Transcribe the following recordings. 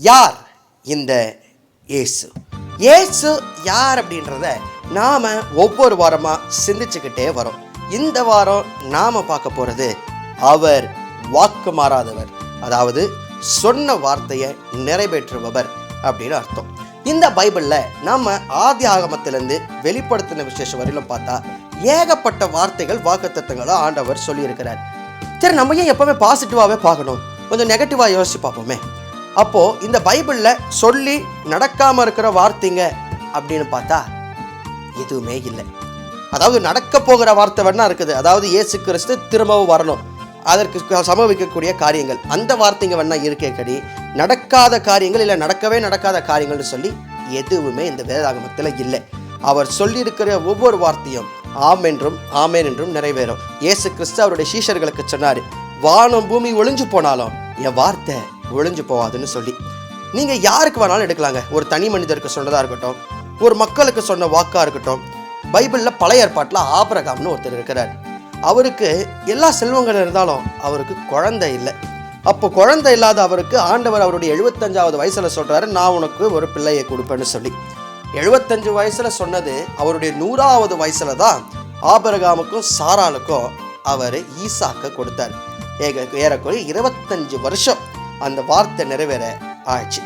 யார் இந்த இயேசு? இயேசு யார் அப்படின்றத நாம் ஒவ்வொரு வாரமாக சிந்திச்சுக்கிட்டே வரோம். இந்த வாரம் நாம் பார்க்க போகிறது அவர் வாக்கு மாறாதவர், அதாவது சொன்ன வார்த்தையை நிறைவேற்றுபவர் அப்படின்னு அர்த்தம். இந்த பைபிளில் நம்ம ஆதி ஆகமத்திலேருந்து வெளிப்படுத்தின விசேஷம் வரையிலும் பார்த்தா ஏகப்பட்ட வார்த்தைகள் வாக்குத்தத்தங்களை ஆண்டவர் சொல்லியிருக்கிறார். சரி, நம்ம ஏன் எப்போவுமே பாசிட்டிவாகவே பார்க்கணும், கொஞ்சம் நெகட்டிவாக யோசிச்சு பார்ப்போமே. அப்போது இந்த பைபிளில் சொல்லி நடக்காமல் இருக்கிற வார்த்தைங்க அப்படின்னு பார்த்தா எதுவுமே இல்லை. அதாவது நடக்க போகிற வார்த்தை வேணா இருக்குது, அதாவது இயேசு கிறிஸ்து திரும்பவும் வரணும், அதற்கு சம்பவிக்கக்கூடிய காரியங்கள், அந்த வார்த்தைங்க வேணா இருக்கே கடி. நடக்காத காரியங்கள் இல்லை நடக்காத காரியங்கள்னு சொல்லி எதுவுமே இந்த வேதாகமத்தில் இல்லை. அவர் சொல்லியிருக்கிற ஒவ்வொரு வார்த்தையும் ஆம் என்றும் நிறைவேறும். இயேசு கிறிஸ்து அவருடைய சீஷர்களுக்கு சொன்னார், வானம் பூமி ஒளிஞ்சு போனாலும் என் வார்த்தை ஒளிஞ்சு போவாதுன்னு சொல்லி. நீங்கள் யாருக்கு வேணாலும் எடுக்கலாங்க. ஒரு தனி மனிதருக்கு சொன்னதாக இருக்கட்டும், ஒரு மக்களுக்கு சொன்ன வாக்காக இருக்கட்டும். பைபிளில் பழைய ஏற்பாட்டில் ஆபிரகாம்னு ஒருத்தர் இருக்கிறார். அவருக்கு எல்லா செல்வங்களும் இருந்தாலும் அவருக்கு குழந்தை இல்லை. அப்போ குழந்தை இல்லாத அவருக்கு ஆண்டவர் அவருடைய 75வது வயசில் சொல்கிறாரு, நான் உனக்கு ஒரு பிள்ளையை கொடுப்பேன்னு சொல்லி. 75 வயசில் சொன்னது அவருடைய 100வது வயசில் தான் ஆபிரகாமுக்கும் சாராளுக்கும் அவர் ஈசாக்க கொடுத்தார். ஏறக்குறைய 25 வருஷம் அந்த வார்த்தை நிறைவேற ஆயிடுச்சு.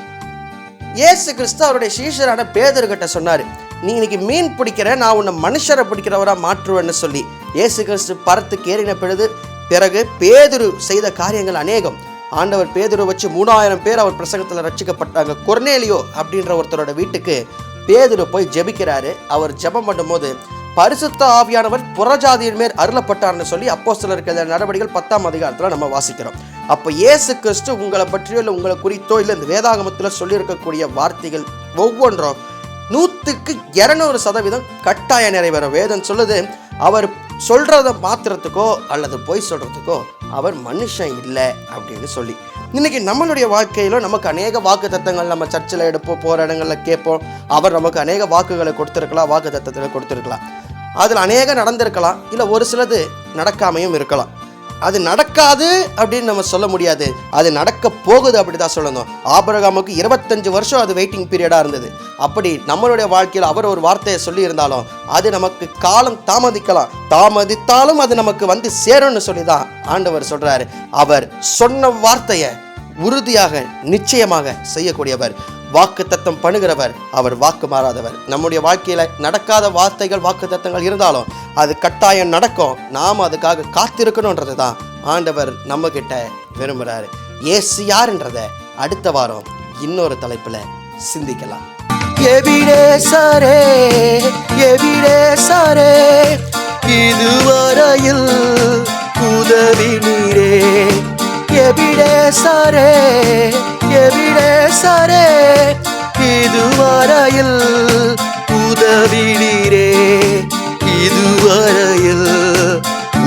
இயேசு கிறிஸ்து அவருடைய சீஷரான பேதுருகிட்ட சொன்னார், நீ இன்னைக்கு மீன் பிடிக்கிற, நான் உன்னை மனுஷரை பிடிக்கிறவராக மாற்றுவேன்னு சொல்லி. இயேசு கிறிஸ்து பரத்துக்கு ஏறின பிறகு பேதுரு செய்த காரியங்கள் அநேகம். ஆண்டவர் பேதுரு வச்சு 3000 பேர் அவர் பிரசங்கத்தில் ரட்சிக்கப்பட்டாங்க. கொர்நேலியோ அப்படின்ற ஒருத்தரோட வீட்டுக்கு பேதுரு போய் ஜெபிக்கிறாரு. அவர் ஜெபம் பண்ணும்போது பரிசுத்த ஆவியானவர் புறஜாதியின் மேல் அருளப்பட்டார்னு சொல்லி அப்போஸ்தலர்கள் நடவடிக்கைகள் 10ஆம் அதிகாரத்தில் நம்ம வாசிக்கிறோம். அப்போ இயேசு கிறிஸ்து உங்களை பற்றியோ இல்லை உங்களை குறித்தோ இல்லை இந்த வேதாகமத்தில் சொல்லியிருக்கக்கூடிய வார்த்தைகள் ஒவ்வொன்றும் 100% கட்டாயம் நிறைவேறும். வேதம் சொல்லுது, அவர் சொல்கிறத மாத்திரத்துக்கோ அல்லது பொய் சொல்கிறதுக்கோ அவர் மனுஷன் இல்லை அப்படின்னு சொல்லி. இன்றைக்கி நம்மளுடைய வாழ்க்கையிலும் நமக்கு அநேக வாக்கு தத்தங்கள் நம்ம சர்ச்சில் எடுப்போம், போகிற இடங்களில் கேட்போம். அவர் நமக்கு அநேக வாக்குகளை கொடுத்துருக்கலாம், வாக்கு தத்தத்தில் கொடுத்துருக்கலாம். அதில் அநேகம் நடந்திருக்கலாம், இல்லை ஒரு சிலது நடக்காமையும் இருக்கலாம். அது நடக்காது அப்படின்னு நம்ம சொல்ல முடியாது, அது நடக்க போகுது அப்படி தான் சொல்லணும். ஆபிரகாமுக்கு 25 வருஷம் அது வெயிட்டிங் பீரியடாக இருந்தது. அப்படி நம்மளுடைய வாழ்க்கையில் அவர் ஒரு வார்த்தையை சொல்லி இருந்தாலும் அது நமக்கு காலம் தாமதித்தாலும் அது நமக்கு வந்து சேரும்னு சொல்லி தான் ஆண்டவர் சொல்கிறாரு. அவர் சொன்ன வார்த்தையை உறுதியாக நிச்சயமாக செய்யக்கூடியவர், வாக்கு தத்தம் பண்ணுகிறவர், அவர் வாக்கு மாறாதவர். நம்முடைய வாழ்க்கையில் நடக்காத வார்த்தைகள் வாக்கு தத்தங்கள் இருந்தாலும் அது கட்டாயம் நடக்கும். நாம் அதுக்காக காத்திருக்கணுன்றது தான் ஆண்டவர் நம்ம கிட்ட விரும்புகிறாரு. இயேசு யாருன்றதை அடுத்த வாரம் இன்னொரு தலைப்பில் சிந்திக்கலாம். எபினேசரே எபினேசரே இதுவரையில் உதவி நீரே. எபினேசரே எபினேசரே இதுவரையில் உதவி நீரே. இதுவரையில்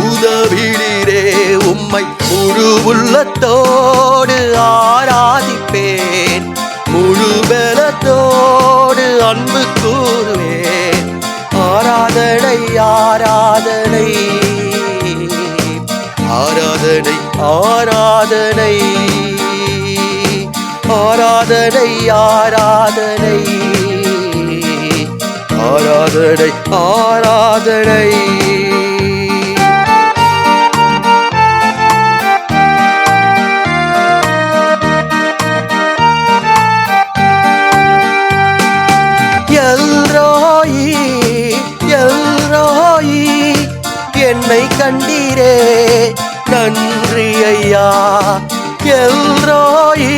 உதவி நீரே. உம்மை முழு உள்ளத்தோடு ஆராதிப்பேன், முழு பலத்தோடு அன்பு கூறுவேன். ஆராதனை ஆராதனை ஆராதனை ஆராதனை ஆராதனை ஆராதனை ஆராதனை ஆராதனை. எல்ரோயி எல்ரோயி என்னை கண்டீரே நன்றி ஐயா. எல்ரோயி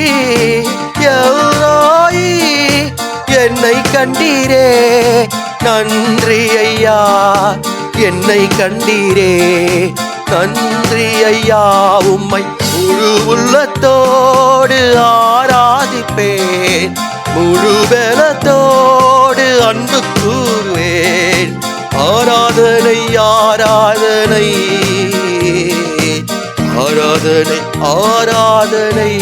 எல்ரோயி என்னை கண்டீரே நன்றி ஐயா. என்னை கண்டீரே நன்றி ஐயா. உம்மை முழு உள்ளத்தோடு ஆராதிப்பேன், முழு பலத்தோடு அன்பு கூறுவேன். ஆராதனை ஆராதனை ஆராதனை ஆராதனை.